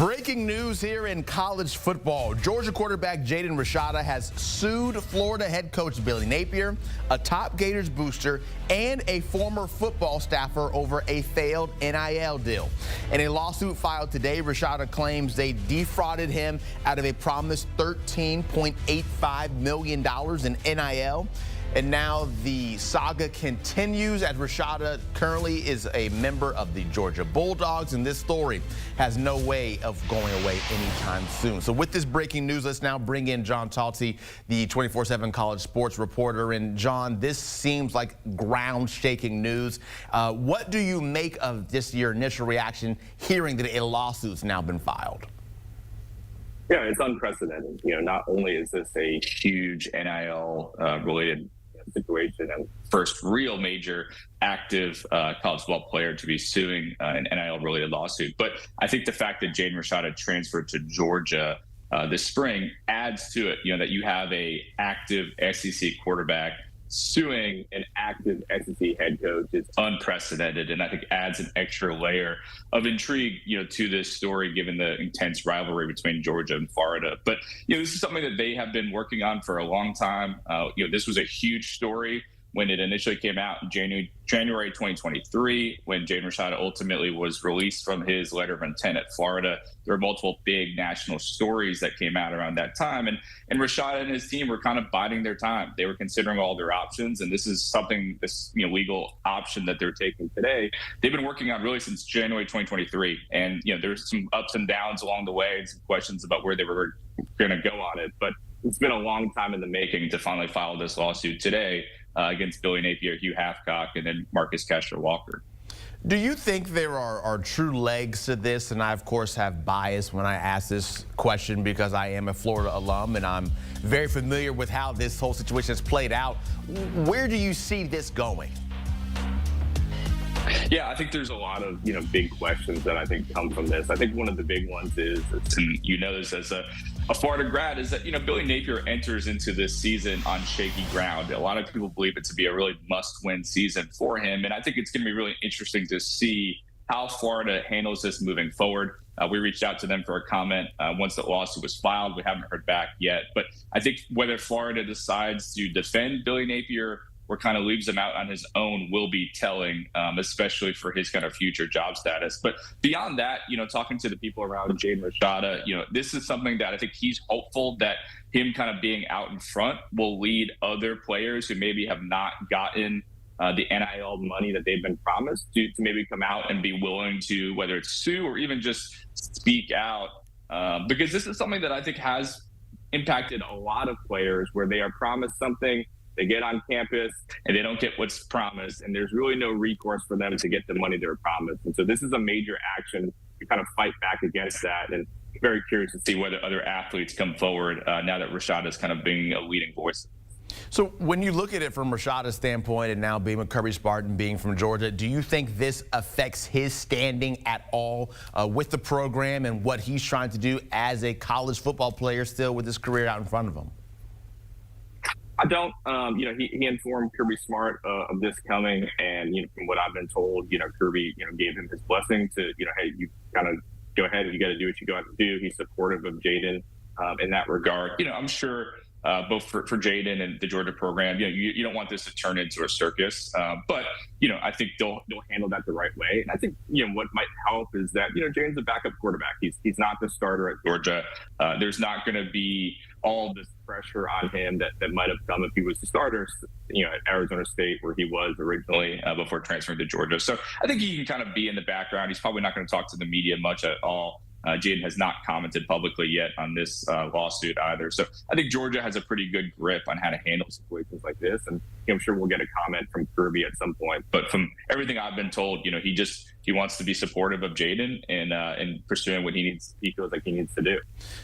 Breaking news here in college football. Georgia quarterback Jaden Rashada has sued Florida head coach Billy Napier, a top Gators booster, and a former football staffer over a failed NIL deal. In a lawsuit filed today, Rashada claims they defrauded him out of a promised $13.85 million in NIL. And now the saga continues as Rashada currently is a member of the Georgia Bulldogs, and this story has no way of going away anytime soon. So with this breaking news, let's now bring in John Talty, the 24/7 college sports reporter. And John, this seems like ground-shaking news. What do you make of this, your initial reaction hearing that a lawsuit's now been filed? Yeah, it's unprecedented. Not only is this a huge NIL related situation and first real major active college football player to be suing an NIL related lawsuit, but I think the fact that Jaden Rashada transferred to Georgia this spring adds to it, that you have a active SEC quarterback suing an active SEC head coach is unprecedented, and I think adds an extra layer of intrigue, to this story, given the intense rivalry between Georgia and Florida. But this is something that they have been working on for a long time. This was a huge story when it initially came out in January 2023, when Jaden Rashada ultimately was released from his letter of intent at Florida. There were multiple big national stories that came out around that time. And Rashada and his team were kind of biding their time. They were considering all their options. And this is something, this legal option that they're taking today, they've been working on really since January 2023. And, there's some ups and downs along the way and some questions about where they were going to go on it. But it's been a long time in the making to finally file this lawsuit today against Billy Napier, Hugh Hathcock, and then Marcus Castro-Walker. Do you think there are true legs to this? And I, of course, have bias when I ask this question because I am a Florida alum and I'm very familiar with how this whole situation has played out. Where do you see this going? Yeah, I think there's a lot of, big questions that I think come from this. I think one of the big ones is, and this as a Florida grad, is that, Billy Napier enters into this season on shaky ground. A lot of people believe it to be a really must-win season for him. And I think it's going to be really interesting to see how Florida handles this moving forward. We reached out to them for a comment once the lawsuit was filed. We haven't heard back yet. But I think whether Florida decides to defend Billy Napier or kind of leaves him out on his own will be telling, especially for his kind of future job status. But beyond that, talking to the people around Jaden Rashada, this is something that I think he's hopeful that him kind of being out in front will lead other players who maybe have not gotten the NIL money that they've been promised to maybe come out and be willing to, whether it's sue or even just speak out, because this is something that I think has impacted a lot of players where they are promised something, they get on campus and they don't get what's promised, and there's really no recourse for them to get the money they were promised. And so this is a major action to kind of fight back against that. And I'm very curious to see whether other athletes come forward now that Rashada is kind of being a leading voice. So when you look at it from Rashada's standpoint and now being with Kirby-Spartan, being from Georgia, do you think this affects his standing at all with the program and what he's trying to do as a college football player still with his career out in front of him? I don't. He informed Kirby Smart of this coming, and from what I've been told, Kirby, gave him his blessing to, hey, you kind of go ahead and you got to do what you got to do. He's supportive of Jaden in that regard. I'm sure both for Jaden and the Georgia program, you don't want this to turn into a circus, but I think they'll handle that the right way. And I think what might help is that Jaden's a backup quarterback. He's not the starter at Georgia. There's not going to be all this pressure on him that might have come if he was the starter, at Arizona State, where he was originally before transferring to Georgia. So I think he can kind of be in the background. He's probably not going to talk to the media much at all. Jaden has not commented publicly yet on this lawsuit either. So I think Georgia has a pretty good grip on how to handle situations like this. And I'm sure we'll get a comment from Kirby at some point. But from everything I've been told, he wants to be supportive of Jaden and pursuing what he feels like he needs to do.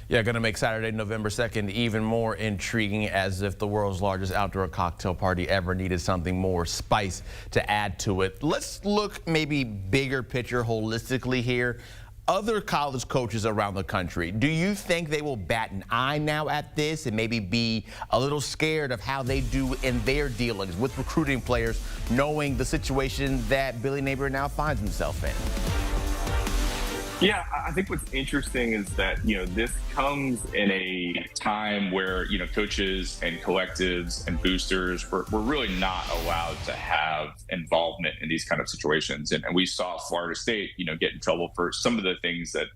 Yeah, going to make Saturday, November 2nd even more intriguing, as if the world's largest outdoor cocktail party ever needed something more spice to add to it. Let's look maybe bigger picture holistically here. Other college coaches around the country, do you think they will bat an eye now at this and maybe be a little scared of how they do in their dealings with recruiting players, knowing the situation that Billy Napier now finds himself in? Yeah, I think what's interesting is that, this comes in a time where, coaches and collectives and boosters were really not allowed to have involvement in these kind of situations. And we saw Florida State, get in trouble for some of the things that,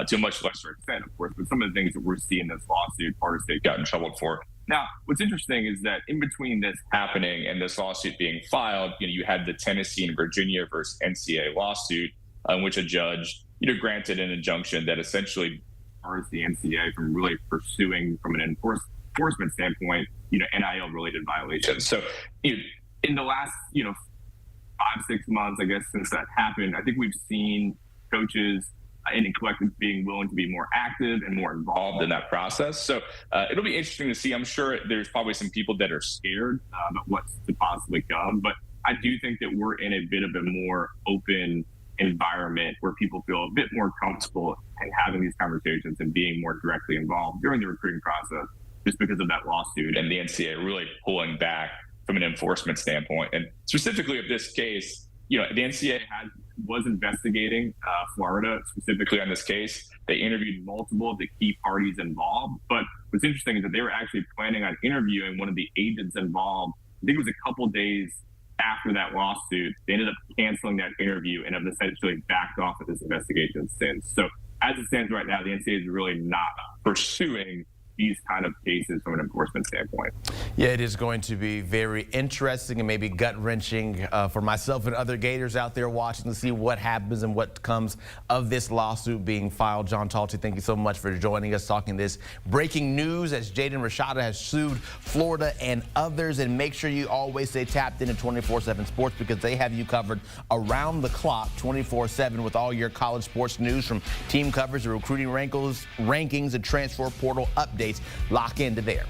to a much lesser extent, of course, but some of the things that we're seeing in this lawsuit, Florida State got in trouble for. Now, what's interesting is that in between this happening and this lawsuit being filed, you had the Tennessee and Virginia versus NCAA lawsuit, in which a judge granted an injunction that essentially bars the NCAA from really pursuing, from an enforcement standpoint, NIL-related violations. So, in the last, 5-6 months, I guess, since that happened, I think we've seen coaches and collectives being willing to be more active and more involved in that process. So it'll be interesting to see. I'm sure there's probably some people that are scared about what's to possibly come, but I do think that we're in a bit of a more open environment where people feel a bit more comfortable in having these conversations and being more directly involved during the recruiting process, just because of that lawsuit and the NCAA really pulling back from an enforcement standpoint. And specifically of this case, the NCAA was investigating Florida specifically on this case. They interviewed multiple of the key parties involved. But what's interesting is that they were actually planning on interviewing one of the agents involved. I think it was a couple days after that lawsuit. They ended up canceling that interview and have essentially backed off of this investigation since. So as it stands right now, the NCAA is really not pursuing these kind of cases from an enforcement standpoint. Yeah, it is going to be very interesting and maybe gut-wrenching for myself and other Gators out there watching to see what happens and what comes of this lawsuit being filed. John Talty, thank you so much for joining us, talking this breaking news as Jaden Rashada has sued Florida and others. And make sure you always stay tapped into 24/7 Sports, because they have you covered around the clock 24/7 with all your college sports news, from team coverage to recruiting rankings and transfer portal updates. Lock into there.